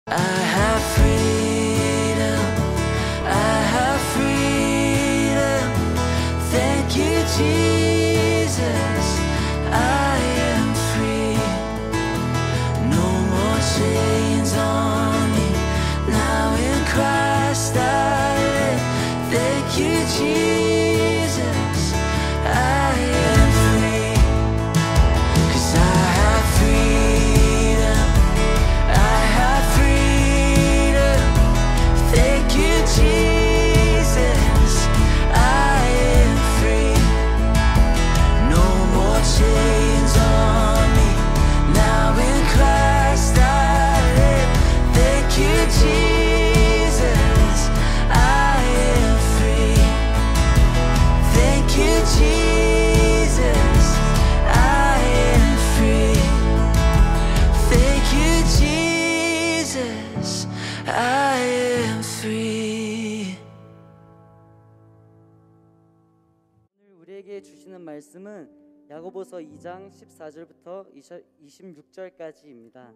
I have freedom, I have freedom. Thank you, Jesus. I am free. No more chains on me. Now in Christ I live. Thank you, Jesus. I am free. 'Cause I have freedom. I have freedom. Thank you, Jesus. I am free. No more chains on me. Now in Christ I live. Thank you, Jesus. I am free. Thank you, Jesus. I am free. Thank you, Jesus. I am free. 오늘 우리에게 주시는 말씀은 야고보서 2장 14절부터 26절까지입니다.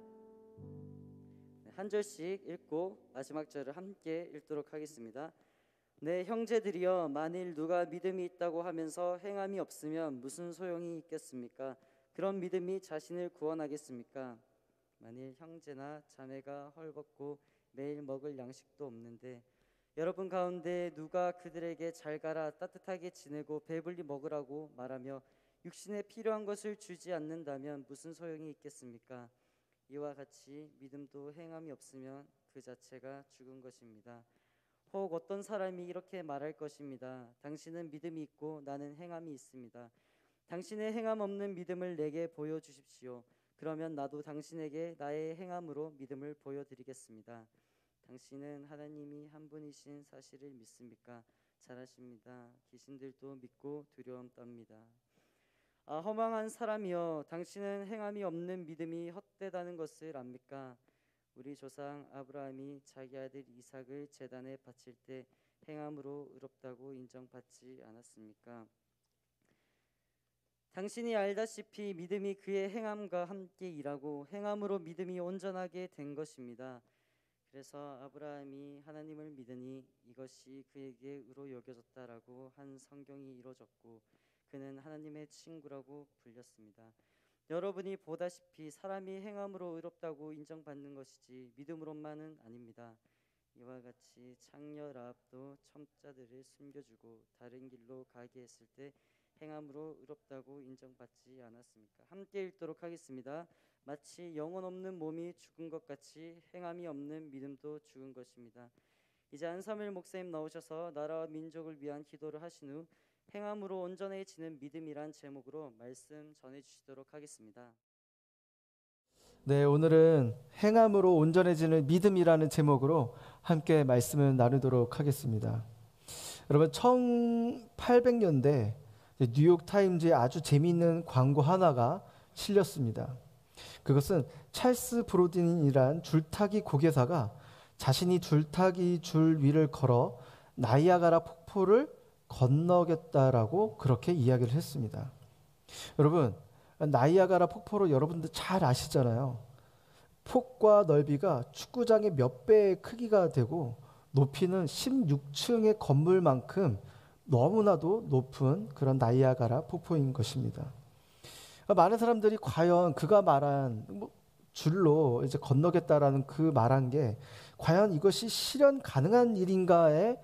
한 절씩 읽고 마지막 절을 함께 읽도록 하겠습니다. 네, 형제들이여, 만일 누가 믿음이 있다고 하면서 행함이 없으면 무슨 소용이 있겠습니까? 그런 믿음이 자신을 구원하겠습니까? 만일 형제나 자매가 헐벗고 매일 먹을 양식도 없는데 여러분 가운데 누가 그들에게 잘 가라 따뜻하게 지내고 배불리 먹으라고 말하며 육신에 필요한 것을 주지 않는다면 무슨 소용이 있겠습니까? 이와 같이 믿음도 행함이 없으면 그 자체가 죽은 것입니다. 혹 어떤 사람이 이렇게 말할 것입니다. 당신은 믿음이 있고 나는 행함이 있습니다. 당신의 행함 없는 믿음을 내게 보여주십시오. 그러면 나도 당신에게 나의 행함으로 믿음을 보여드리겠습니다. 당신은 하나님이 한 분이신 사실을 믿습니까? 잘하십니다. 귀신들도 믿고 두려움 떱니다. 허망한 사람이여, 당신은 행함이 없는 믿음이 헛되다는 것을 압니까? 우리 조상 아브라함이 자기 아들 이삭을 제단에 바칠 때 행함으로 의롭다고 인정받지 않았습니까? 당신이 알다시피 믿음이 그의 행함과 함께 일하고 행함으로 믿음이 온전하게 된 것입니다. 그래서 아브라함이 하나님을 믿으니 이것이 그에게 의로 여겨졌다라고 한 성경이 이루어졌고 그는 하나님의 친구라고 불렸습니다. 여러분이 보다시피 사람이 행함으로 의롭다고 인정받는 것이지 믿음으로만은 아닙니다. 이와 같이 창녀 라합도 청자들을 숨겨주고 다른 길로 가게 했을 때 행함으로 의롭다고 인정받지 않았습니까? 함께 읽도록 하겠습니다. 마치 영혼 없는 몸이 죽은 것 같이 행함이 없는 믿음도 죽은 것입니다. 이제 안사무엘 목사님 나오셔서 나라와 민족을 위한 기도를 하신 후 행함으로 온전해지는 믿음이란 제목으로 말씀 전해주시도록 하겠습니다. 네, 오늘은 행함으로 온전해지는 믿음이라는 제목으로 함께 말씀을 나누도록 하겠습니다. 여러분, 1800년대 뉴욕타임즈에 아주 재미있는 광고 하나가 실렸습니다. 그것은 찰스 브로딘이란 줄타기 고개사가 자신이 줄타기 줄 위를 걸어 나이아가라 폭포를 건너겠다라고 그렇게 이야기를 했습니다. 여러분, 나이아가라 폭포로 여러분들 잘 아시잖아요. 폭과 넓이가 축구장의 몇 배의 크기가 되고 높이는 16층의 건물만큼 너무나도 높은 그런 나이아가라 폭포인 것입니다. 많은 사람들이 과연 그가 말한 줄로 이제 건너겠다라는 그 말한 게 과연 이것이 실현 가능한 일인가에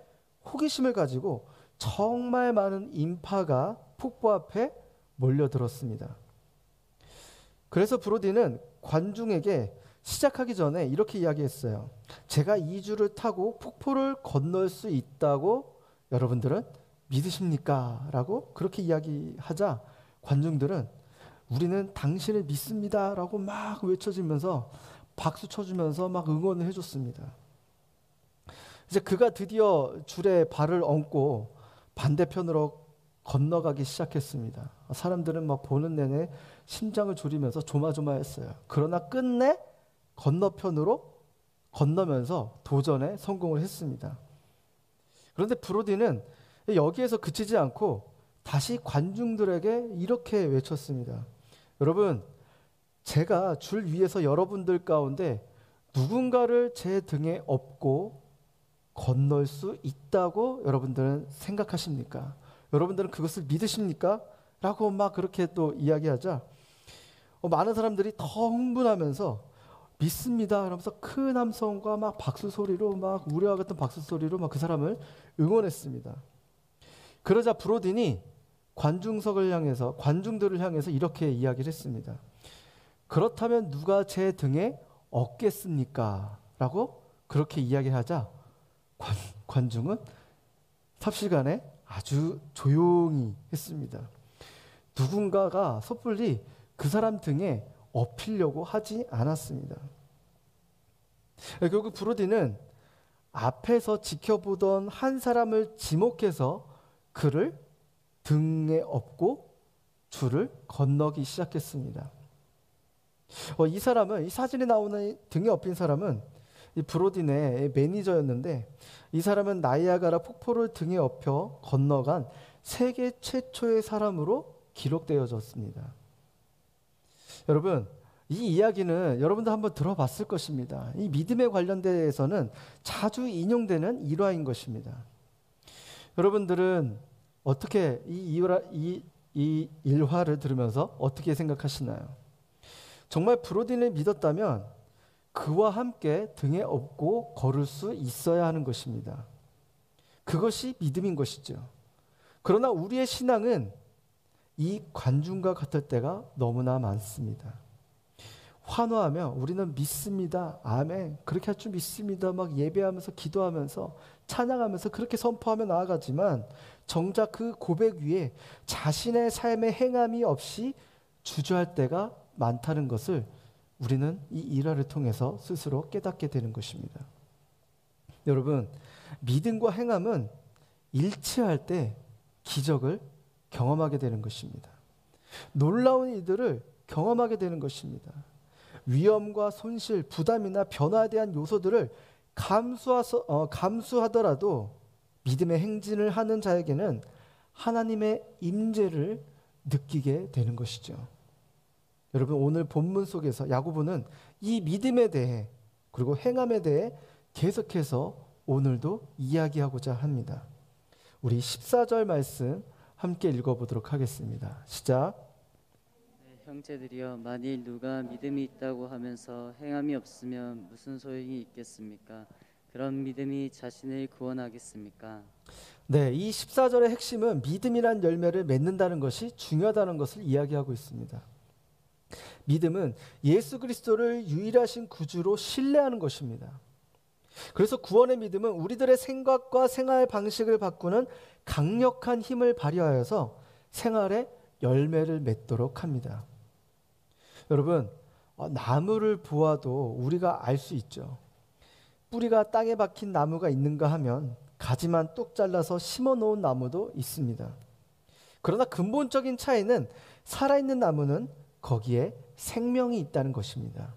호기심을 가지고 정말 많은 인파가 폭포 앞에 몰려들었습니다. 그래서 브로디는 관중에게 시작하기 전에 이렇게 이야기했어요. 제가 이 줄을 타고 폭포를 건널 수 있다고 여러분들은 믿으십니까? 라고 그렇게 이야기하자 관중들은 우리는 당신을 믿습니다 라고 막 외쳐주면서 박수 쳐주면서 막 응원을 해줬습니다. 이제 그가 드디어 줄에 발을 얹고 반대편으로 건너가기 시작했습니다. 사람들은 막 보는 내내 심장을 졸이면서 조마조마했어요. 그러나 끝내 건너편으로 건너면서 도전에 성공을 했습니다. 그런데 브로디는 여기에서 그치지 않고 다시 관중들에게 이렇게 외쳤습니다. 여러분, 제가 줄 위에서 여러분들 가운데 누군가를 제 등에 업고 건널 수 있다고 여러분들은 생각하십니까? 여러분들은 그것을 믿으십니까? 라고 막 그렇게 또 이야기하자 많은 사람들이 더 흥분하면서 믿습니다 그러면서 큰 함성과 막 박수 소리로 막 우레와 같은 박수 소리로 막 그 사람을 응원했습니다. 그러자 브로딘이 관중들을 향해서 이렇게 이야기를 했습니다. 그렇다면 누가 제 등에 업겠습니까? 라고 그렇게 이야기하자 관중은 삽시간에 아주 조용히 했습니다. 누군가가 섣불리 그 사람 등에 업히려고 하지 않았습니다. 결국 브로디는 앞에서 지켜보던 한 사람을 지목해서 그를 등에 업고 줄을 건너기 시작했습니다. 이 사진에 나오는 등에 업힌 사람은 이 브로딘의 매니저였는데 이 사람은 나이아가라 폭포를 등에 업혀 건너간 세계 최초의 사람으로 기록되어졌습니다. 여러분, 이 이야기는 여러분도 한번 들어봤을 것입니다. 이 믿음에 관련돼서는 자주 인용되는 일화인 것입니다. 여러분들은 어떻게 이 일화를 들으면서 어떻게 생각하시나요? 정말 브로딘을 믿었다면 그와 함께 등에 업고 걸을 수 있어야 하는 것입니다. 그것이 믿음인 것이죠. 그러나 우리의 신앙은 이 관중과 같을 때가 너무나 많습니다. 환호하며 우리는 믿습니다. 아멘. 그렇게 할 줄 믿습니다. 막 예배하면서 기도하면서 찬양하면서 그렇게 선포하며 나아가지만 정작 그 고백 위에 자신의 삶의 행함이 없이 주저할 때가 많다는 것을 우리는 이 일화를 통해서 스스로 깨닫게 되는 것입니다. 여러분, 믿음과 행함은 일치할 때 기적을 경험하게 되는 것입니다. 놀라운 일들을 경험하게 되는 것입니다. 위험과 손실, 부담이나 변화에 대한 요소들을 감수하더라도 믿음의 행진을 하는 자에게는 하나님의 임재를 느끼게 되는 것이죠. 여러분, 오늘 본문 속에서 야고보는 이 믿음에 대해 그리고 행함에 대해 계속해서 오늘도 이야기하고자 합니다. 우리 14절 말씀 함께 읽어보도록 하겠습니다. 시작. 네, 형제들이여, 만일 누가 믿음이 있다고 하면서 행함이 없으면 무슨 소용이 있겠습니까? 그런 믿음이 자신을 구원하겠습니까? 네, 이 14절의 핵심은 믿음이란 열매를 맺는다는 것이 중요하다는 것을 이야기하고 있습니다. 믿음은 예수 그리스도를 유일하신 구주로 신뢰하는 것입니다. 그래서 구원의 믿음은 우리들의 생각과 생활 방식을 바꾸는 강력한 힘을 발휘하여서 생활에 열매를 맺도록 합니다. 여러분, 나무를 보아도 우리가 알 수 있죠. 뿌리가 땅에 박힌 나무가 있는가 하면 가지만 뚝 잘라서 심어 놓은 나무도 있습니다. 그러나 근본적인 차이는 살아있는 나무는 거기에 생명이 있다는 것입니다.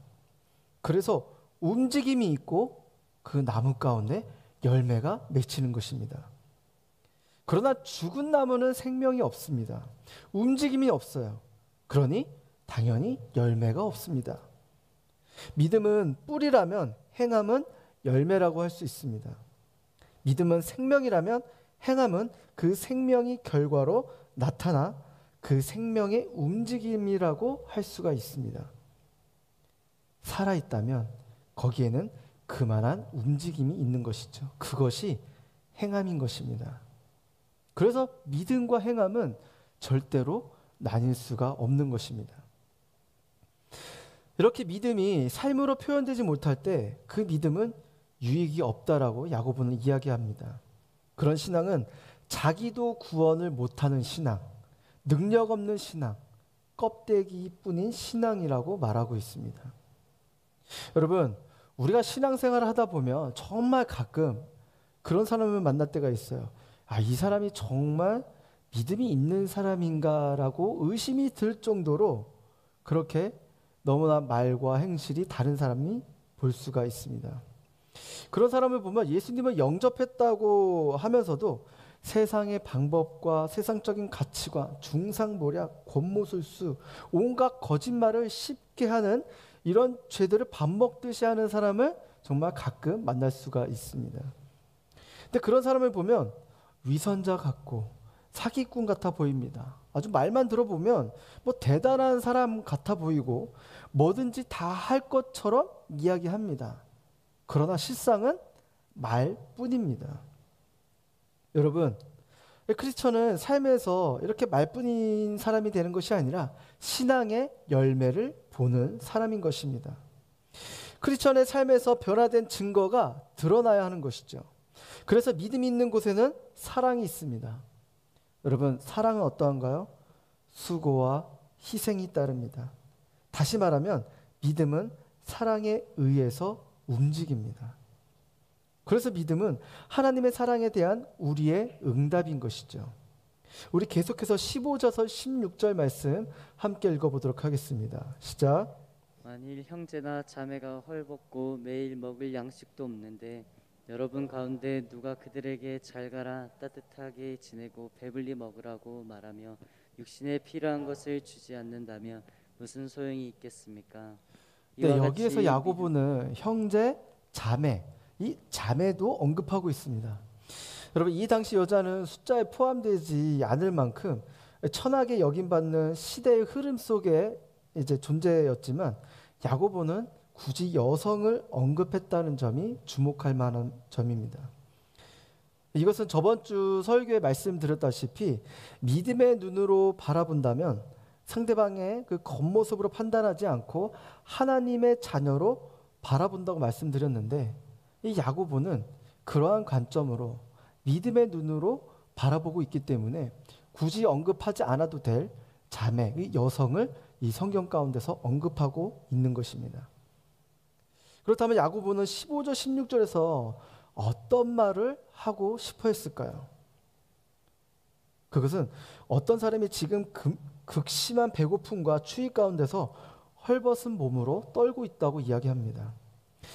그래서 움직임이 있고 그 나무 가운데 열매가 맺히는 것입니다. 그러나 죽은 나무는 생명이 없습니다. 움직임이 없어요. 그러니 당연히 열매가 없습니다. 믿음은 뿌리라면 행함은 열매라고 할 수 있습니다. 믿음은 생명이라면 행함은 그 생명이 결과로 나타나 그 생명의 움직임이라고 할 수가 있습니다. 살아있다면 거기에는 그만한 움직임이 있는 것이죠. 그것이 행함인 것입니다. 그래서 믿음과 행함은 절대로 나뉠 수가 없는 것입니다. 이렇게 믿음이 삶으로 표현되지 못할 때 그 믿음은 유익이 없다라고 야고보는 이야기합니다. 그런 신앙은 자기도 구원을 못하는 신앙, 능력 없는 신앙, 껍데기뿐인 신앙이라고 말하고 있습니다. 여러분, 우리가 신앙생활을 하다 보면 정말 가끔 그런 사람을 만날 때가 있어요. 이 사람이 정말 믿음이 있는 사람인가라고 의심이 들 정도로 그렇게 너무나 말과 행실이 다른 사람이 볼 수가 있습니다. 그런 사람을 보면 예수님을 영접했다고 하면서도 세상의 방법과 세상적인 가치관, 중상모략, 권모술수, 온갖 거짓말을 쉽게 하는 이런 죄들을 밥 먹듯이 하는 사람을 정말 가끔 만날 수가 있습니다. 근데 그런 사람을 보면 위선자 같고 사기꾼 같아 보입니다. 아주 말만 들어보면 뭐 대단한 사람 같아 보이고 뭐든지 다 할 것처럼 이야기합니다. 그러나 실상은 말뿐입니다. 여러분, 크리스천은 삶에서 이렇게 말뿐인 사람이 되는 것이 아니라 신앙의 열매를 보는 사람인 것입니다. 크리스천의 삶에서 변화된 증거가 드러나야 하는 것이죠. 그래서 믿음이 있는 곳에는 사랑이 있습니다. 여러분, 사랑은 어떠한가요? 수고와 희생이 따릅니다. 다시 말하면 믿음은 사랑에 의해서 움직입니다. 그래서 믿음은 하나님의 사랑에 대한 우리의 응답인 것이죠. 우리 계속해서 15절에서 16절 말씀 함께 읽어보도록 하겠습니다. 시작. 만일 형제나 자매가 헐벗고 매일 먹을 양식도 없는데 여러분 가운데 누가 그들에게 잘 가라 따뜻하게 지내고 배불리 먹으라고 말하며 육신에 필요한 것을 주지 않는다면 무슨 소용이 있겠습니까? 네, 이와 여기에서 같이 야고보는 형제, 자매, 이 자매도 언급하고 있습니다. 여러분, 이 당시 여자는 숫자에 포함되지 않을 만큼 천하게 여김받는 시대의 흐름 속에 이제 존재였지만 야고보는 굳이 여성을 언급했다는 점이 주목할 만한 점입니다. 이것은 저번 주 설교에 말씀드렸다시피 믿음의 눈으로 바라본다면 상대방의 그 겉모습으로 판단하지 않고 하나님의 자녀로 바라본다고 말씀드렸는데 이 야고보는 그러한 관점으로 믿음의 눈으로 바라보고 있기 때문에 굳이 언급하지 않아도 될 자매의 여성을 이 성경 가운데서 언급하고 있는 것입니다. 그렇다면 야고보는 15절 16절에서 어떤 말을 하고 싶어 했을까요? 그것은 어떤 사람이 지금 극심한 배고픔과 추위 가운데서 헐벗은 몸으로 떨고 있다고 이야기합니다.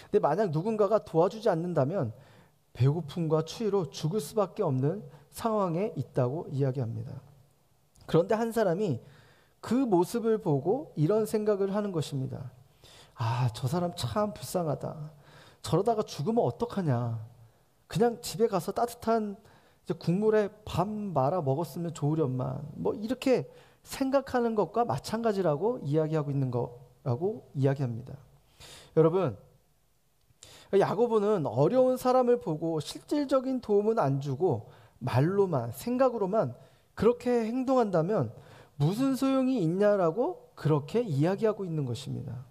근데 만약 누군가가 도와주지 않는다면 배고픔과 추위로 죽을 수밖에 없는 상황에 있다고 이야기합니다. 그런데 한 사람이 그 모습을 보고 이런 생각을 하는 것입니다. 아, 저 사람 참 불쌍하다. 저러다가 죽으면 어떡하냐. 그냥 집에 가서 따뜻한 이제 국물에 밥 말아 먹었으면 좋으련만. 뭐 이렇게 생각하는 것과 마찬가지라고 이야기하고 있는 거라고 이야기합니다. 여러분, 야고보는 어려운 사람을 보고 실질적인 도움은 안 주고 말로만 생각으로만 그렇게 행동한다면 무슨 소용이 있냐라고 그렇게 이야기하고 있는 것입니다.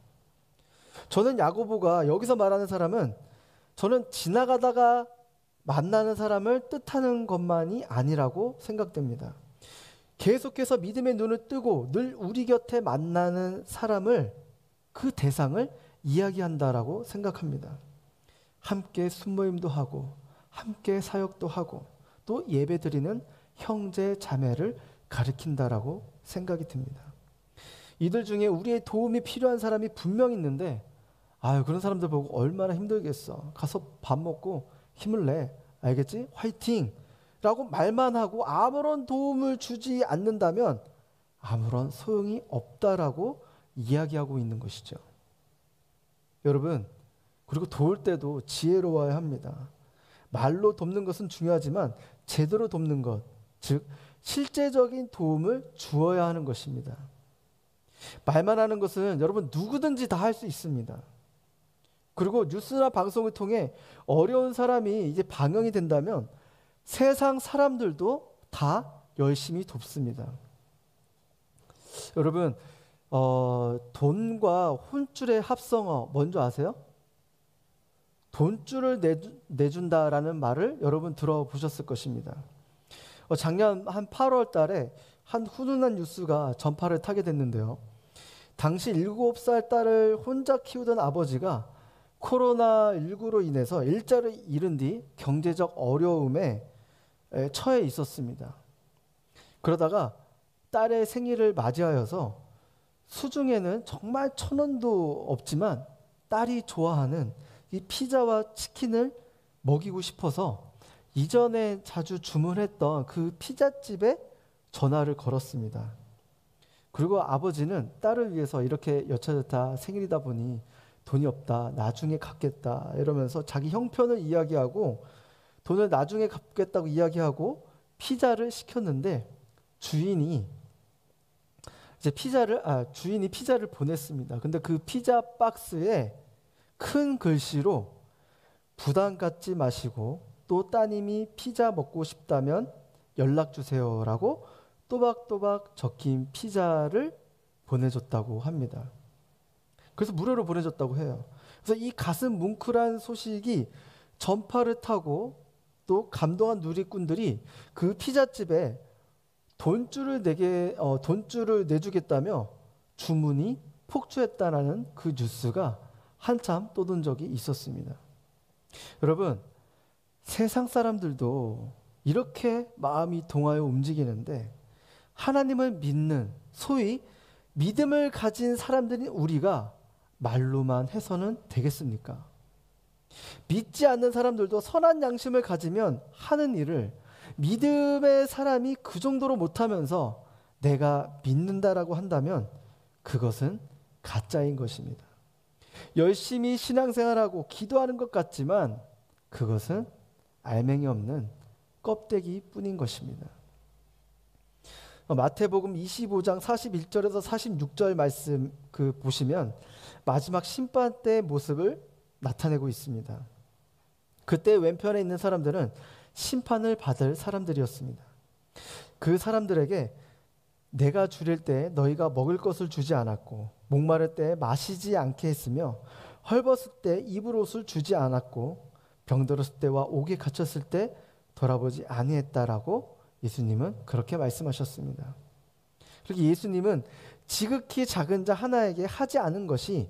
저는 야고보가 여기서 말하는 사람은 저는 지나가다가 만나는 사람을 뜻하는 것만이 아니라고 생각됩니다. 계속해서 믿음의 눈을 뜨고 늘 우리 곁에 만나는 사람을 그 대상을 이야기한다라고 생각합니다. 함께 순모임도 하고 함께 사역도 하고 또 예배드리는 형제 자매를 가리킨다라고 생각이 듭니다. 이들 중에 우리의 도움이 필요한 사람이 분명 있는데 아유, 그런 사람들 보고 얼마나 힘들겠어. 가서 밥 먹고 힘을 내. 알겠지? 화이팅! 라고 말만 하고 아무런 도움을 주지 않는다면 아무런 소용이 없다라고 이야기하고 있는 것이죠. 여러분, 그리고 도울 때도 지혜로워야 합니다. 말로 돕는 것은 중요하지만 제대로 돕는 것, 즉 실제적인 도움을 주어야 하는 것입니다. 말만 하는 것은 여러분 누구든지 다 할 수 있습니다. 그리고 뉴스나 방송을 통해 어려운 사람이 이제 방영이 된다면 세상 사람들도 다 열심히 돕습니다. 여러분, 돈과 혼줄의 합성어 뭔지 아세요? 돈줄을 내준다라는 말을 여러분 들어보셨을 것입니다. 작년 한 8월 달에 한 훈훈한 뉴스가 전파를 타게 됐는데요. 당시 7살 딸을 혼자 키우던 아버지가 코로나19로 인해서 일자를 잃은 뒤 경제적 어려움에 처해 있었습니다. 그러다가 딸의 생일을 맞이하여서 수중에는 정말 1,000원도 없지만 딸이 좋아하는 이 피자와 치킨을 먹이고 싶어서 이전에 자주 주문했던 그 피자집에 전화를 걸었습니다. 그리고 아버지는 딸을 위해서 이렇게 여차저차 생일이다 보니 돈이 없다, 나중에 갚겠다 이러면서 자기 형편을 이야기하고 돈을 나중에 갚겠다고 이야기하고 피자를 시켰는데 주인이 피자를 보냈습니다. 근데 그 피자 박스에 큰 글씨로 부담 갖지 마시고 또 따님이 피자 먹고 싶다면 연락 주세요라고 또박또박 적힌 피자를 보내줬다고 합니다. 그래서 무료로 보내줬다고 해요. 그래서 이 가슴 뭉클한 소식이 전파를 타고 또 감동한 누리꾼들이 그 피자집에 돈줄을 내주겠다며 주문이 폭주했다라는 그 뉴스가 한참 떠돈 적이 있었습니다. 여러분, 세상 사람들도 이렇게 마음이 동하여 움직이는데 하나님을 믿는, 소위 믿음을 가진 사람들인 우리가 말로만 해서는 되겠습니까? 믿지 않는 사람들도 선한 양심을 가지면 하는 일을 믿음의 사람이 그 정도로 못하면서 내가 믿는다라고 한다면 그것은 가짜인 것입니다. 열심히 신앙생활하고 기도하는 것 같지만 그것은 알맹이 없는 껍데기 뿐인 것입니다. 마태복음 25장 41절에서 46절 말씀 보시면 마지막 심판 때의 모습을 나타내고 있습니다. 그때 왼편에 있는 사람들은 심판을 받을 사람들이었습니다. 그 사람들에게 내가 줄일 때 너희가 먹을 것을 주지 않았고 목마를 때 마시지 않게 했으며 헐벗을 때 입을 옷을 주지 않았고 병들었을 때와 옥에 갇혔을 때 돌아보지 아니했다라고 예수님은 그렇게 말씀하셨습니다. 그렇게 예수님은 지극히 작은 자 하나에게 하지 않은 것이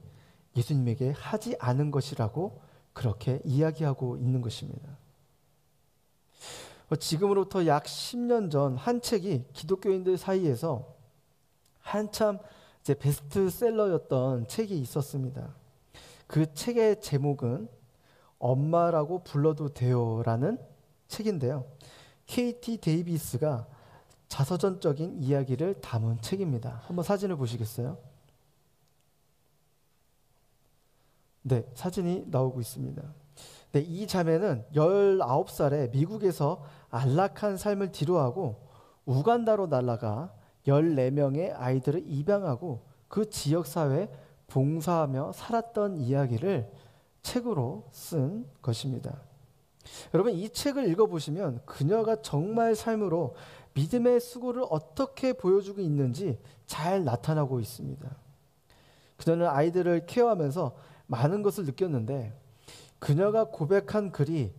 예수님에게 하지 않은 것이라고 그렇게 이야기하고 있는 것입니다. 지금으로부터 약 10년 전 한 책이 기독교인들 사이에서 한참 이제 베스트셀러였던 책이 있었습니다. 그 책의 제목은 엄마라고 불러도 돼요라는 책인데요. KT 데이비스가 자서전적인 이야기를 담은 책입니다. 한번 사진을 보시겠어요? 네, 사진이 나오고 있습니다. 네, 이 자매는 19살에 미국에서 안락한 삶을 뒤로하고 우간다로 날아가 14명의 아이들을 입양하고 그 지역사회에 봉사하며 살았던 이야기를 책으로 쓴 것입니다. 여러분, 이 책을 읽어보시면 그녀가 정말 삶으로 믿음의 수고를 어떻게 보여주고 있는지 잘 나타나고 있습니다. 그녀는 아이들을 케어하면서 많은 것을 느꼈는데 그녀가 고백한 글이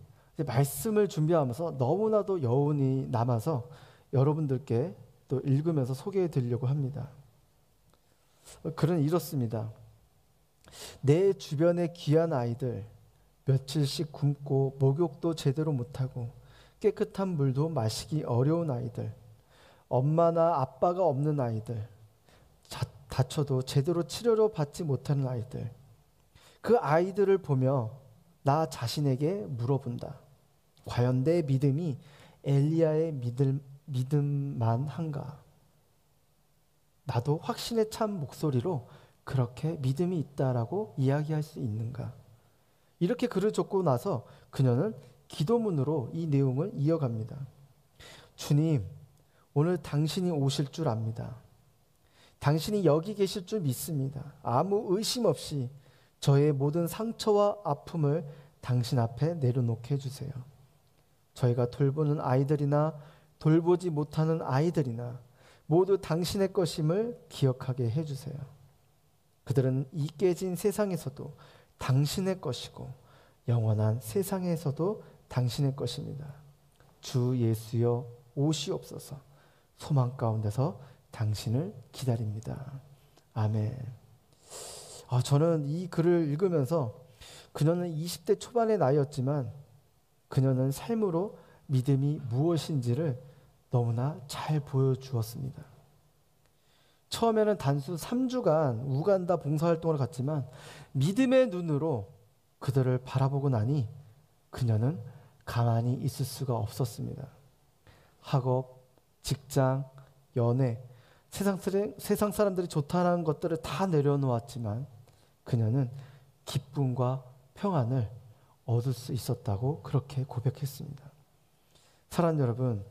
말씀을 준비하면서 너무나도 여운이 남아서 여러분들께 또 읽으면서 소개해 드리려고 합니다. 글은 이렇습니다. 내 주변의 귀한 아이들, 며칠씩 굶고 목욕도 제대로 못하고 깨끗한 물도 마시기 어려운 아이들, 엄마나 아빠가 없는 아이들, 다쳐도 제대로 치료를 받지 못하는 아이들, 그 아이들을 보며 나 자신에게 물어본다. 과연 내 믿음이 엘리야의 믿음만 한가? 나도 확신에 찬 목소리로 그렇게 믿음이 있다라고 이야기할 수 있는가? 이렇게 글을 적고 나서 그녀는 기도문으로 이 내용을 이어갑니다. 주님, 오늘 당신이 오실 줄 압니다. 당신이 여기 계실 줄 믿습니다. 아무 의심 없이 저의 모든 상처와 아픔을 당신 앞에 내려놓게 해주세요. 저희가 돌보는 아이들이나 돌보지 못하는 아이들이나 모두 당신의 것임을 기억하게 해주세요. 그들은 이 깨진 세상에서도 당신의 것이고 영원한 세상에서도 당신의 것입니다. 주 예수여 오시옵소서. 소망 가운데서 당신을 기다립니다. 아멘. 저는 이 글을 읽으면서 그녀는 20대 초반의 나이였지만 그녀는 삶으로 믿음이 무엇인지를 너무나 잘 보여주었습니다. 처음에는 단순 3주간 우간다 봉사활동을 갔지만 믿음의 눈으로 그들을 바라보고 나니 그녀는 가만히 있을 수가 없었습니다. 학업, 직장, 연애, 세상 사람들이 좋다는 것들을 다 내려놓았지만 그녀는 기쁨과 평안을 얻을 수 있었다고 그렇게 고백했습니다. 사랑하는 여러분,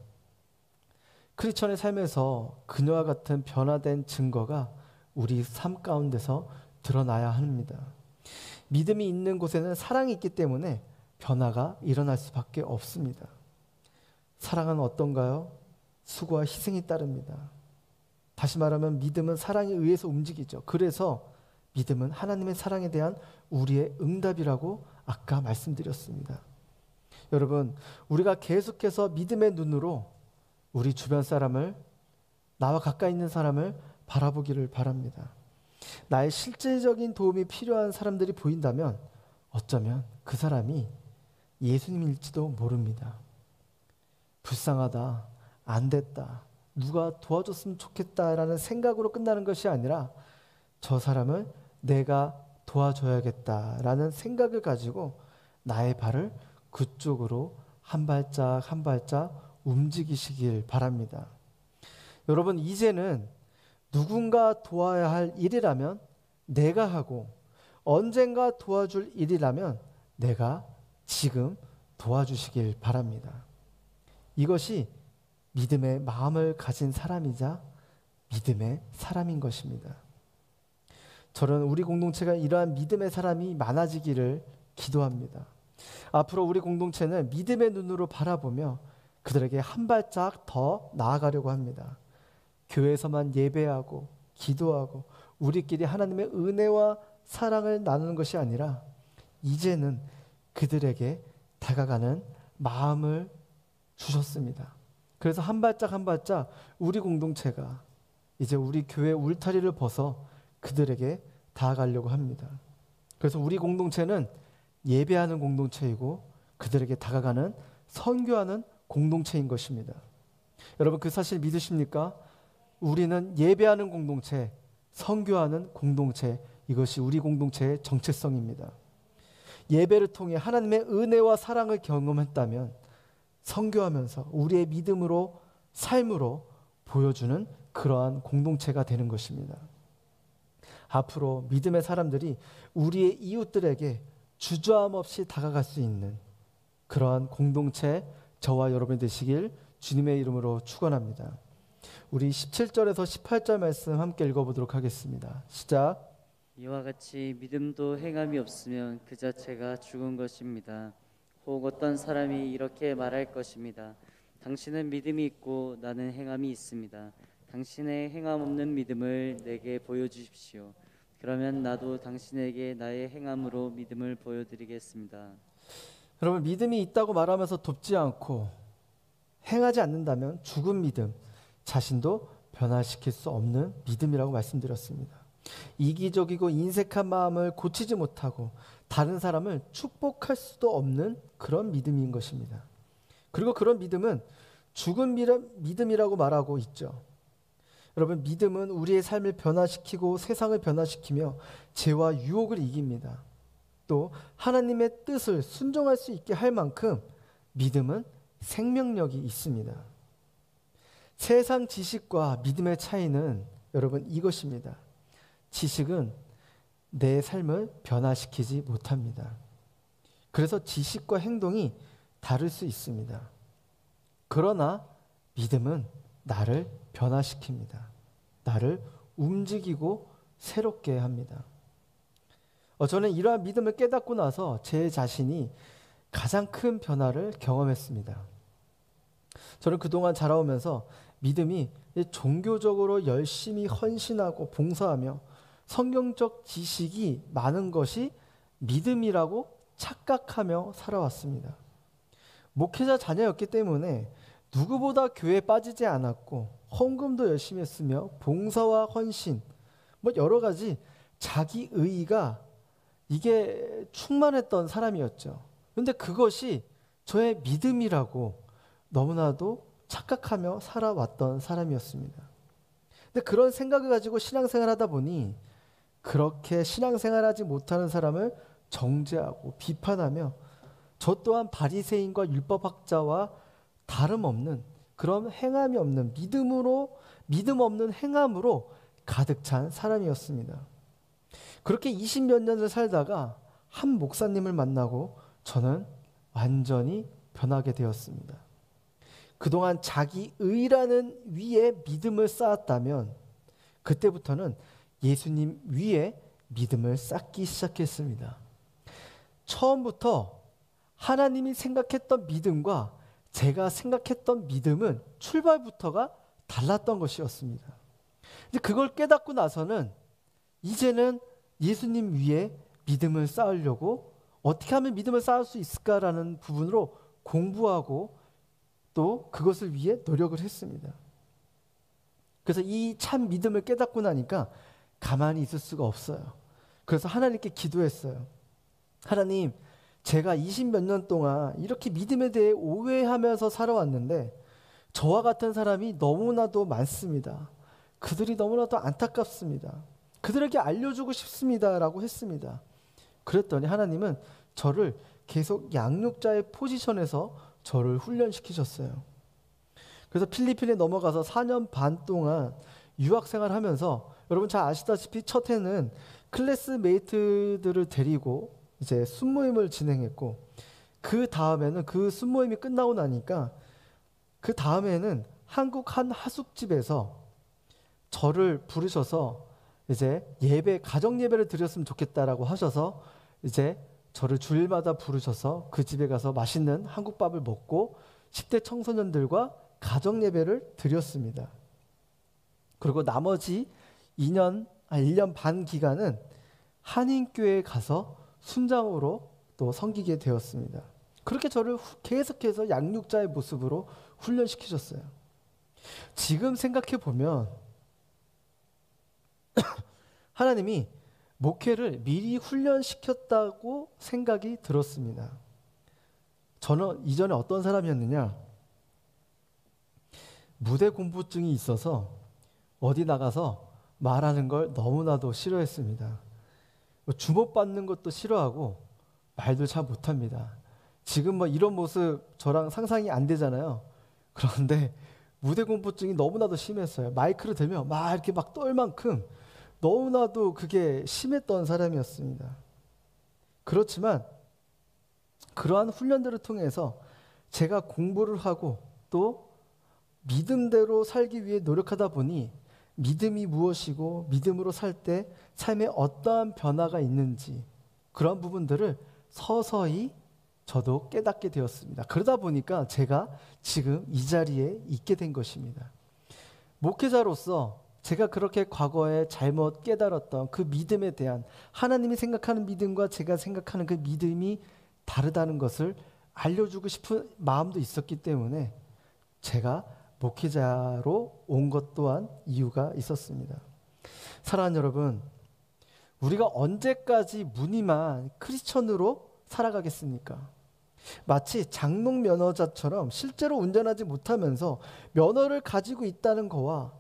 크리스천의 삶에서 그녀와 같은 변화된 증거가 우리 삶 가운데서 드러나야 합니다. 믿음이 있는 곳에는 사랑이 있기 때문에 변화가 일어날 수밖에 없습니다. 사랑은 어떤가요? 수고와 희생이 따릅니다. 다시 말하면 믿음은 사랑에 의해서 움직이죠. 그래서 믿음은 하나님의 사랑에 대한 우리의 응답이라고 아까 말씀드렸습니다. 여러분, 우리가 계속해서 믿음의 눈으로 우리 주변 사람을, 나와 가까이 있는 사람을 바라보기를 바랍니다. 나의 실질적인 도움이 필요한 사람들이 보인다면 어쩌면 그 사람이 예수님일지도 모릅니다. 불쌍하다, 안 됐다, 누가 도와줬으면 좋겠다라는 생각으로 끝나는 것이 아니라 저 사람을 내가 도와줘야겠다라는 생각을 가지고 나의 발을 그쪽으로 한 발짝 한 발짝 움직이시길 바랍니다. 여러분, 이제는 누군가 도와야 할 일이라면 내가 하고 언젠가 도와줄 일이라면 내가 지금 도와주시길 바랍니다. 이것이 믿음의 마음을 가진 사람이자 믿음의 사람인 것입니다. 저는 우리 공동체가 이러한 믿음의 사람이 많아지기를 기도합니다. 앞으로 우리 공동체는 믿음의 눈으로 바라보며 그들에게 한 발짝 더 나아가려고 합니다. 교회에서만 예배하고 기도하고 우리끼리 하나님의 은혜와 사랑을 나누는 것이 아니라 이제는 그들에게 다가가는 마음을 주셨습니다. 그래서 한 발짝 한 발짝 우리 공동체가 이제 우리 교회 울타리를 벗어 그들에게 다가가려고 합니다. 그래서 우리 공동체는 예배하는 공동체이고 그들에게 다가가는 선교하는 공동체인 것입니다. 여러분, 그 사실 믿으십니까? 우리는 예배하는 공동체, 선교하는 공동체, 이것이 우리 공동체의 정체성입니다. 예배를 통해 하나님의 은혜와 사랑을 경험했다면 선교하면서 우리의 믿음으로, 삶으로 보여주는 그러한 공동체가 되는 것입니다. 앞으로 믿음의 사람들이 우리의 이웃들에게 주저함 없이 다가갈 수 있는 그러한 공동체, 저와 여러분이 되시길 주님의 이름으로 축원합니다. 우리 17절에서 18절 말씀 함께 읽어보도록 하겠습니다. 시작. 이와 같이 믿음도 행함이 없으면 그 자체가 죽은 것입니다. 혹 어떤 사람이 이렇게 말할 것입니다. 당신은 믿음이 있고 나는 행함이 있습니다. 당신의 행함 없는 믿음을 내게 보여주십시오. 그러면 나도 당신에게 나의 행함으로 믿음을 보여드리겠습니다. 여러분, 믿음이 있다고 말하면서 돕지 않고 행하지 않는다면 죽은 믿음, 자신도 변화시킬 수 없는 믿음이라고 말씀드렸습니다. 이기적이고 인색한 마음을 고치지 못하고 다른 사람을 축복할 수도 없는 그런 믿음인 것입니다. 그리고 그런 믿음은 죽은 믿음이라고 말하고 있죠. 여러분, 믿음은 우리의 삶을 변화시키고 세상을 변화시키며 죄와 유혹을 이깁니다. 또 하나님의 뜻을 순종할 수 있게 할 만큼 믿음은 생명력이 있습니다. 세상 지식과 믿음의 차이는 여러분 이것입니다. 지식은 내 삶을 변화시키지 못합니다. 그래서 지식과 행동이 다를 수 있습니다. 그러나 믿음은 나를 변화시킵니다. 나를 움직이고 새롭게 합니다. 저는 이러한 믿음을 깨닫고 나서 제 자신이 가장 큰 변화를 경험했습니다. 저는 그동안 자라오면서 믿음이 종교적으로 열심히 헌신하고 봉사하며 성경적 지식이 많은 것이 믿음이라고 착각하며 살아왔습니다. 목회자 자녀였기 때문에 누구보다 교회에 빠지지 않았고 헌금도 열심히 했으며 봉사와 헌신, 여러 가지 자기 의의가 이게 충만했던 사람이었죠. 그런데 그것이 저의 믿음이라고 너무나도 착각하며 살아왔던 사람이었습니다. 근데 그런 생각을 가지고 신앙생활하다 보니 그렇게 신앙생활하지 못하는 사람을 정죄하고 비판하며 저 또한 바리새인과 율법학자와 다름없는 그런 행함이 없는 믿음 없는 행함으로 가득 찬 사람이었습니다. 그렇게 20몇 년을 살다가 한 목사님을 만나고 저는 완전히 변하게 되었습니다. 그동안 자기 의라는 위에 믿음을 쌓았다면 그때부터는 예수님 위에 믿음을 쌓기 시작했습니다. 처음부터 하나님이 생각했던 믿음과 제가 생각했던 믿음은 출발부터가 달랐던 것이었습니다. 근데 그걸 깨닫고 나서는 이제는 예수님 위에 믿음을 쌓으려고 어떻게 하면 믿음을 쌓을 수 있을까라는 부분으로 공부하고 또 그것을 위해 노력을 했습니다. 그래서 이 참 믿음을 깨닫고 나니까 가만히 있을 수가 없어요. 그래서 하나님께 기도했어요. 하나님, 제가 20몇 년 동안 이렇게 믿음에 대해 오해하면서 살아왔는데 저와 같은 사람이 너무나도 많습니다. 그들이 너무나도 안타깝습니다. 그들에게 알려주고 싶습니다라고 했습니다. 그랬더니 하나님은 저를 계속 양육자의 포지션에서 저를 훈련시키셨어요. 그래서 필리핀에 넘어가서 4년 반 동안 유학생활을 하면서 여러분 잘 아시다시피 첫 해는 클래스메이트들을 데리고 이제 순모임을 진행했고 그 다음에는 그 순모임이 끝나고 나니까 그 다음에는 한국 한 하숙집에서 저를 부르셔서 이제 예배, 가정 예배를 드렸으면 좋겠다라고 하셔서 이제 저를 주일마다 부르셔서 그 집에 가서 맛있는 한국밥을 먹고 10대 청소년들과 가정 예배를 드렸습니다. 그리고 나머지 1년 반 기간은 한인교회에 가서 순장으로 또 섬기게 되었습니다. 그렇게 저를 계속해서 양육자의 모습으로 훈련시키셨어요. 지금 생각해 보면 하나님이 목회를 미리 훈련시켰다고 생각이 들었습니다. 저는 이전에 어떤 사람이었느냐? 무대 공포증이 있어서 어디 나가서 말하는 걸 너무나도 싫어했습니다. 주목받는 것도 싫어하고 말도 잘 못합니다. 지금 뭐 이런 모습 저랑 상상이 안 되잖아요. 그런데 무대 공포증이 너무나도 심했어요. 마이크를 들면 막 이렇게 막 떨 만큼 너무나도 그게 심했던 사람이었습니다. 그렇지만 그러한 훈련들을 통해서 제가 공부를 하고 또 믿음대로 살기 위해 노력하다 보니 믿음이 무엇이고 믿음으로 살 때 삶에 어떠한 변화가 있는지 그런 부분들을 서서히 저도 깨닫게 되었습니다. 그러다 보니까 제가 지금 이 자리에 있게 된 것입니다. 목회자로서 제가 그렇게 과거에 잘못 깨달았던 그 믿음에 대한 하나님이 생각하는 믿음과 제가 생각하는 그 믿음이 다르다는 것을 알려주고 싶은 마음도 있었기 때문에 제가 목회자로 온 것 또한 이유가 있었습니다. 사랑하는 여러분, 우리가 언제까지 무늬만 크리스천으로 살아가겠습니까? 마치 장롱 면허자처럼 실제로 운전하지 못하면서 면허를 가지고 있다는 거와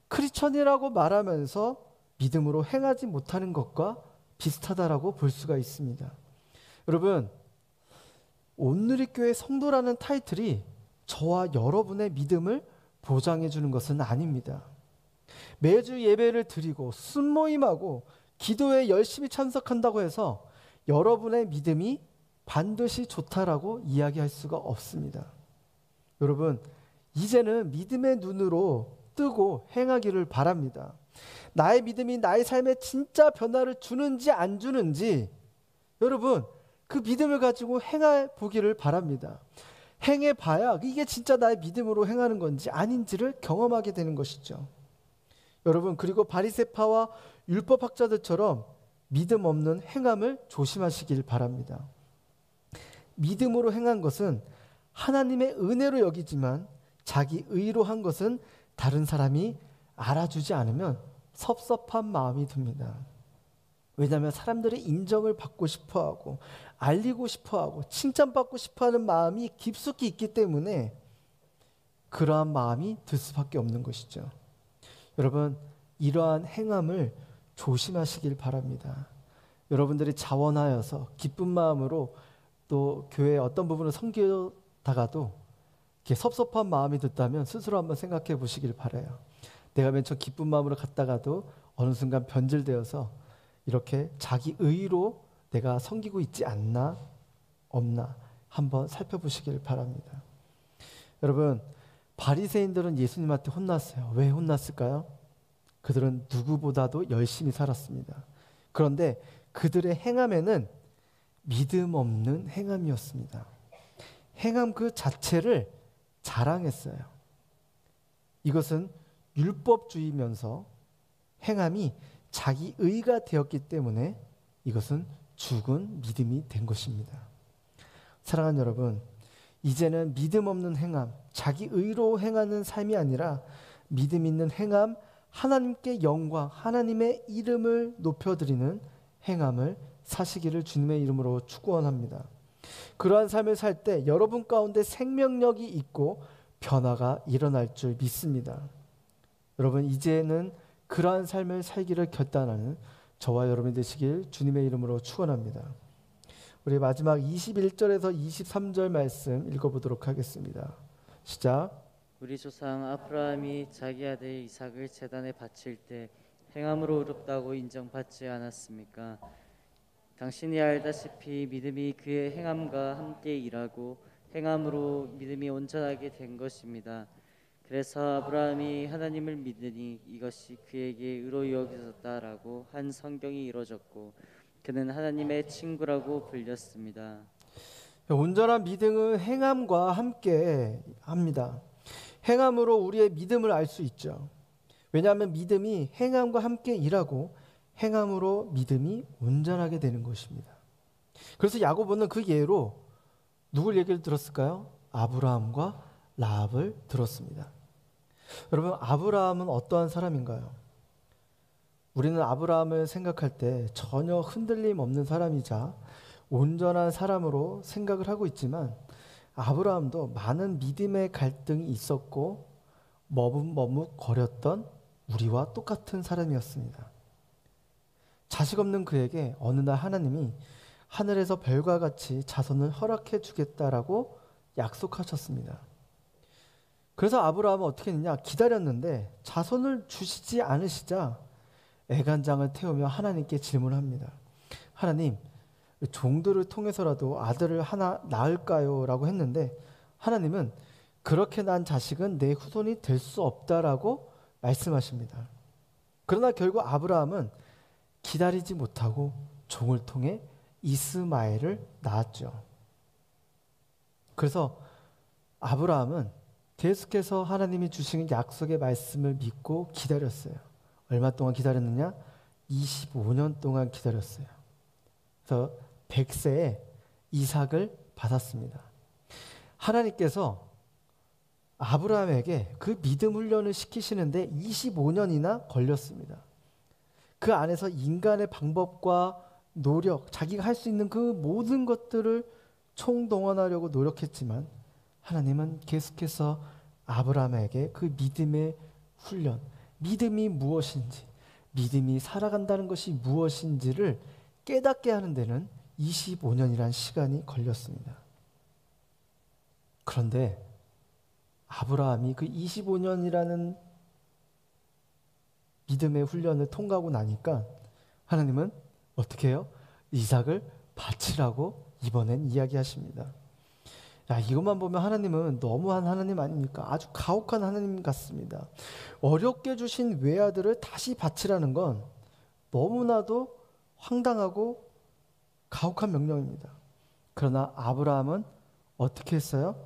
크리스천이라고 말하면서 믿음으로 행하지 못하는 것과 비슷하다라고 볼 수가 있습니다. 여러분, 온누리교회 성도라는 타이틀이 저와 여러분의 믿음을 보장해 주는 것은 아닙니다. 매주 예배를 드리고 순모임하고 기도에 열심히 참석한다고 해서 여러분의 믿음이 반드시 좋다라고 이야기할 수가 없습니다. 여러분, 이제는 믿음의 눈으로 뜨고 행하기를 바랍니다. 나의 믿음이 나의 삶에 진짜 변화를 주는지 안 주는지 여러분 그 믿음을 가지고 행해 보기를 바랍니다. 행해봐야 이게 진짜 나의 믿음으로 행하는 건지 아닌지를 경험하게 되는 것이죠. 여러분, 그리고 바리새파와 율법학자들처럼 믿음 없는 행함을 조심하시길 바랍니다. 믿음으로 행한 것은 하나님의 은혜로 여기지만 자기 의로 한 것은 다른 사람이 알아주지 않으면 섭섭한 마음이 듭니다. 왜냐하면 사람들의 인정을 받고 싶어하고 알리고 싶어하고 칭찬받고 싶어하는 마음이 깊숙이 있기 때문에 그러한 마음이 들 수밖에 없는 것이죠. 여러분, 이러한 행함을 조심하시길 바랍니다. 여러분들이 자원하여서 기쁜 마음으로 또 교회의 어떤 부분을 섬기다가도 이렇게 섭섭한 마음이 든다면 스스로 한번 생각해 보시길 바라요. 내가 맨 처음 기쁜 마음으로 갔다가도 어느 순간 변질되어서 이렇게 자기 의로 내가 섬기고 있지 않나 없나 한번 살펴보시길 바랍니다. 여러분, 바리새인들은 예수님한테 혼났어요. 왜 혼났을까요? 그들은 누구보다도 열심히 살았습니다. 그런데 그들의 행함에는 믿음 없는 행함이었습니다. 행함 그 자체를 자랑했어요. 이것은 율법주의면서 행함이 자기 의가 되었기 때문에 이것은 죽은 믿음이 된 것입니다. 사랑하는 여러분, 이제는 믿음 없는 행함, 자기 의로 행하는 삶이 아니라 믿음 있는 행함, 하나님께 영광, 하나님의 이름을 높여드리는 행함을 사시기를 주님의 이름으로 축원합니다. 그러한 삶을 살 때 여러분 가운데 생명력이 있고 변화가 일어날 줄 믿습니다. 여러분, 이제는 그러한 삶을 살기를 결단하는 저와 여러분이 되시길 주님의 이름으로 축원합니다. 우리 마지막 21절에서 23절 말씀 읽어보도록 하겠습니다. 시작. 우리 조상 아브라함이 자기 아들 이삭을 제단에 바칠 때 행함으로 의롭다고 인정받지 않았습니까? 당신이 알다시피 믿음이 그의 행함과 함께 일하고 행함으로 믿음이 온전하게 된 것입니다. 그래서 아브라함이 하나님을 믿으니 이것이 그에게 의로 여겨졌다라고 한 성경이 이루어졌고 그는 하나님의 친구라고 불렸습니다. 온전한 믿음은 행함과 함께 합니다. 행함으로 우리의 믿음을 알 수 있죠. 왜냐하면 믿음이 행함과 함께 일하고 행함으로 믿음이 온전하게 되는 것입니다. 그래서 야고보는 그 예로 누굴 얘기를 들었을까요? 아브라함과 라합을 들었습니다. 여러분, 아브라함은 어떠한 사람인가요? 우리는 아브라함을 생각할 때 전혀 흔들림 없는 사람이자 온전한 사람으로 생각을 하고 있지만 아브라함도 많은 믿음의 갈등이 있었고 머뭇머뭇거렸던 우리와 똑같은 사람이었습니다. 자식 없는 그에게 어느 날 하나님이 하늘에서 별과 같이 자손을 허락해 주겠다라고 약속하셨습니다. 그래서 아브라함은 어떻게 했느냐? 기다렸는데 자손을 주시지 않으시자 애간장을 태우며 하나님께 질문합니다. 하나님, 종들을 통해서라도 아들을 하나 낳을까요? 라고 했는데 하나님은 그렇게 난 자식은 내 후손이 될 수 없다라고 말씀하십니다. 그러나 결국 아브라함은 기다리지 못하고 종을 통해 이스마엘을 낳았죠. 그래서 아브라함은 계속해서 하나님이 주신 약속의 말씀을 믿고 기다렸어요. 얼마 동안 기다렸느냐? 25년 동안 기다렸어요. 그래서 100세에 이삭을 받았습니다. 하나님께서 아브라함에게 그 믿음 훈련을 시키시는데 25년이나 걸렸습니다. 그 안에서 인간의 방법과 노력, 자기가 할 수 있는 그 모든 것들을 총동원하려고 노력했지만 하나님은 계속해서 아브라함에게 그 믿음의 훈련, 믿음이 무엇인지, 믿음이 살아간다는 것이 무엇인지를 깨닫게 하는 데는 25년이라는 시간이 걸렸습니다. 그런데 아브라함이 그 25년이라는 믿음의 훈련을 통과하고 나니까 하나님은 어떻게 해요? 이삭을 바치라고 이번엔 이야기하십니다. 야, 이것만 보면 하나님은 너무한 하나님 아닙니까? 아주 가혹한 하나님 같습니다. 어렵게 주신 외아들을 다시 바치라는 건 너무나도 황당하고 가혹한 명령입니다. 그러나 아브라함은 어떻게 했어요?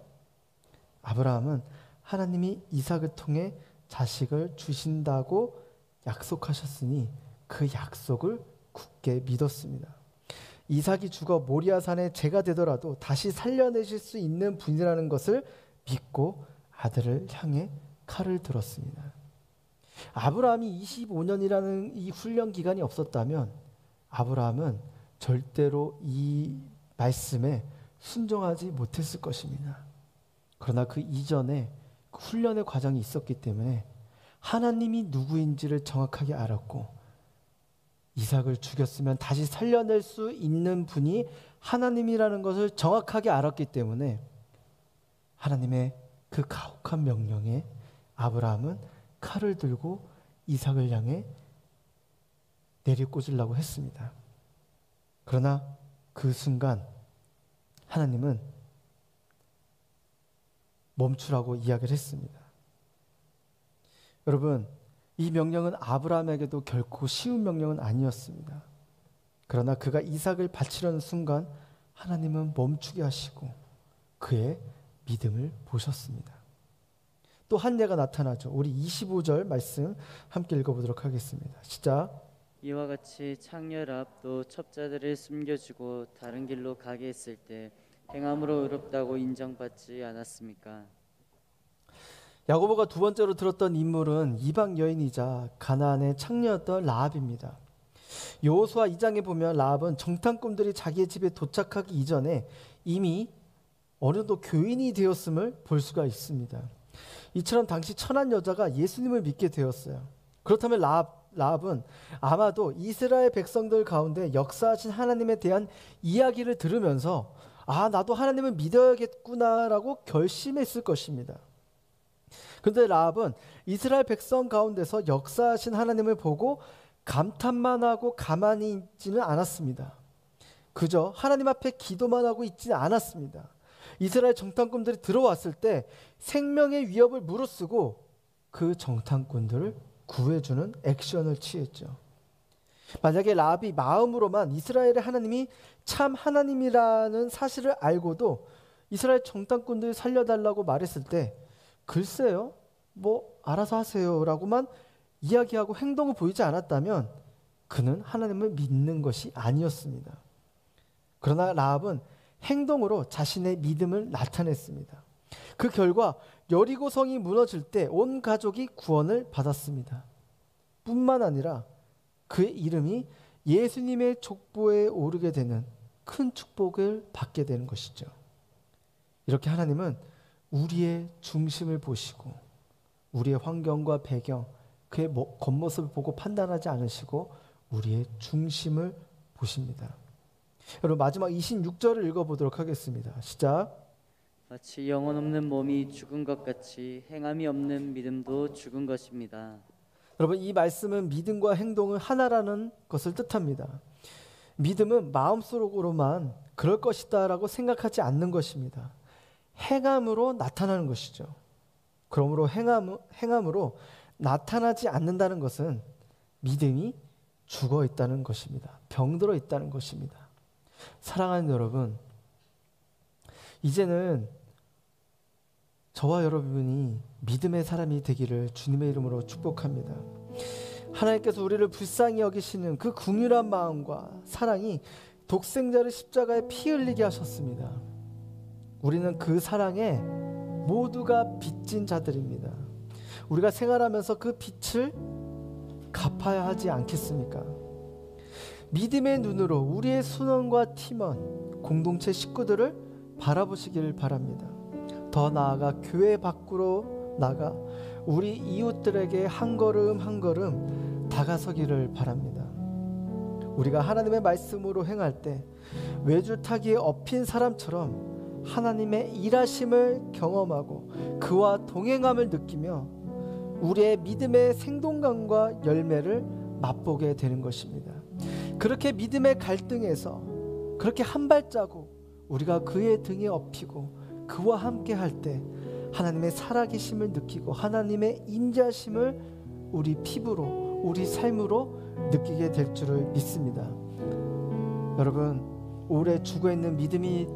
아브라함은 하나님이 이삭을 통해 자식을 주신다고 약속하셨으니 그 약속을 굳게 믿었습니다. 이삭이 죽어 모리아산의 제가 되더라도 다시 살려내실 수 있는 분이라는 것을 믿고 아들을 향해 칼을 들었습니다. 아브라함이 25년이라는 이 훈련 기간이 없었다면 아브라함은 절대로 이 말씀에 순종하지 못했을 것입니다. 그러나 그 이전에 그 훈련의 과정이 있었기 때문에 하나님이 누구인지를 정확하게 알았고 이삭을 죽였으면 다시 살려낼 수 있는 분이 하나님이라는 것을 정확하게 알았기 때문에 하나님의 그 가혹한 명령에 아브라함은 칼을 들고 이삭을 향해 내리꽂으려고 했습니다. 그러나 그 순간 하나님은 멈추라고 이야기를 했습니다. 여러분, 이 명령은 아브라함에게도 결코 쉬운 명령은 아니었습니다. 그러나 그가 이삭을 바치려는 순간 하나님은 멈추게 하시고 그의 믿음을 보셨습니다. 또 한 예가 나타나죠. 우리 25절 말씀 함께 읽어보도록 하겠습니다. 시작. 이와 같이 창녀 랍도 첩자들을 숨겨주고 다른 길로 가게 했을 때 행함으로 의롭다고 인정받지 않았습니까? 야고보가 두 번째로 들었던 인물은 이방 여인이자 가나안의 창녀였던 라합입니다. 여호수아 2장에 보면 라합은 정탐꾼들이 자기의 집에 도착하기 이전에 이미 어느 정도 교인이 되었음을 볼 수가 있습니다. 이처럼 당시 천한 여자가 예수님을 믿게 되었어요. 그렇다면 라합은 아마도 이스라엘 백성들 가운데 역사하신 하나님에 대한 이야기를 들으면서 나도 하나님을 믿어야겠구나라고 결심했을 것입니다. 그런데 라합은 이스라엘 백성 가운데서 역사하신 하나님을 보고 감탄만 하고 가만히 있지는 않았습니다. 그저 하나님 앞에 기도만 하고 있지는 않았습니다. 이스라엘 정탐꾼들이 들어왔을 때 생명의 위협을 무릅쓰고 그 정탐꾼들을 구해주는 액션을 취했죠. 만약에 라합이 마음으로만 이스라엘의 하나님이 참 하나님이라는 사실을 알고도 이스라엘 정탐꾼들이 살려달라고 말했을 때 글쎄요, 알아서 하세요 라고만 이야기하고 행동을 보이지 않았다면 그는 하나님을 믿는 것이 아니었습니다. 그러나 라합은 행동으로 자신의 믿음을 나타냈습니다. 그 결과 여리고성이 무너질 때 온 가족이 구원을 받았습니다. 뿐만 아니라 그의 이름이 예수님의 족보에 오르게 되는 큰 축복을 받게 되는 것이죠. 이렇게 하나님은 우리의 중심을 보시고 우리의 환경과 배경, 그의 겉모습을 보고 판단하지 않으시고 우리의 중심을 보십니다. 여러분, 마지막 26절을 읽어보도록 하겠습니다. 시작. 마치 영혼 없는 몸이 죽은 것 같이 행함이 없는 믿음도 죽은 것입니다. 여러분, 이 말씀은 믿음과 행동은 하나라는 것을 뜻합니다. 믿음은 마음속으로만 그럴 것이다 라고 생각하지 않는 것입니다. 행함으로 나타나는 것이죠. 그러므로 행함으로 나타나지 않는다는 것은 믿음이 죽어 있다는 것입니다. 병들어 있다는 것입니다. 사랑하는 여러분, 이제는 저와 여러분이 믿음의 사람이 되기를 주님의 이름으로 축복합니다. 하나님께서 우리를 불쌍히 여기시는 그 긍휼한 마음과 사랑이 독생자를 십자가에 피 흘리게 하셨습니다. 우리는 그 사랑에 모두가 빚진 자들입니다. 우리가 생활하면서 그 빚을 갚아야 하지 않겠습니까? 믿음의 눈으로 우리의 순원과 팀원, 공동체 식구들을 바라보시길 바랍니다. 더 나아가 교회 밖으로 나가 우리 이웃들에게 한 걸음 한 걸음 다가서기를 바랍니다. 우리가 하나님의 말씀으로 행할 때 외줄타기에 엎인 사람처럼 하나님의 일하심을 경험하고 그와 동행함을 느끼며 우리의 믿음의 생동감과 열매를 맛보게 되는 것입니다. 그렇게 믿음의 갈등에서 그렇게 한 발자국 우리가 그의 등에 엎이고 그와 함께 할 때 하나님의 살아계심을 느끼고 하나님의 임재하심을 우리 피부로 우리 삶으로 느끼게 될 줄을 믿습니다. 여러분, 오래 죽어있는 믿음이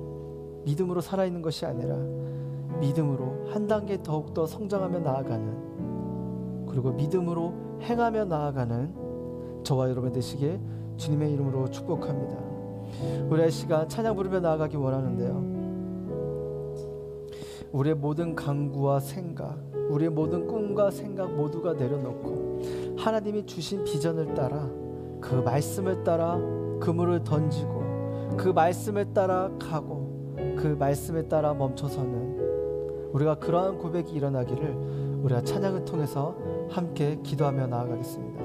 믿음으로 살아있는 것이 아니라 믿음으로 한 단계 더욱더 성장하며 나아가는, 그리고 믿음으로 행하며 나아가는 저와 여러분 되시길 주님의 이름으로 축복합니다. 우리의 시간 찬양 부르며 나아가기 원하는데요, 우리의 모든 강구와 생각, 우리의 모든 꿈과 생각 모두가 내려놓고 하나님이 주신 비전을 따라 그 말씀을 따라 그물을 던지고 그 말씀을 따라 가고 그 말씀에 따라 멈춰서는 우리가 그러한 고백이 일어나기를 우리가 찬양을 통해서 함께 기도하며 나아가겠습니다.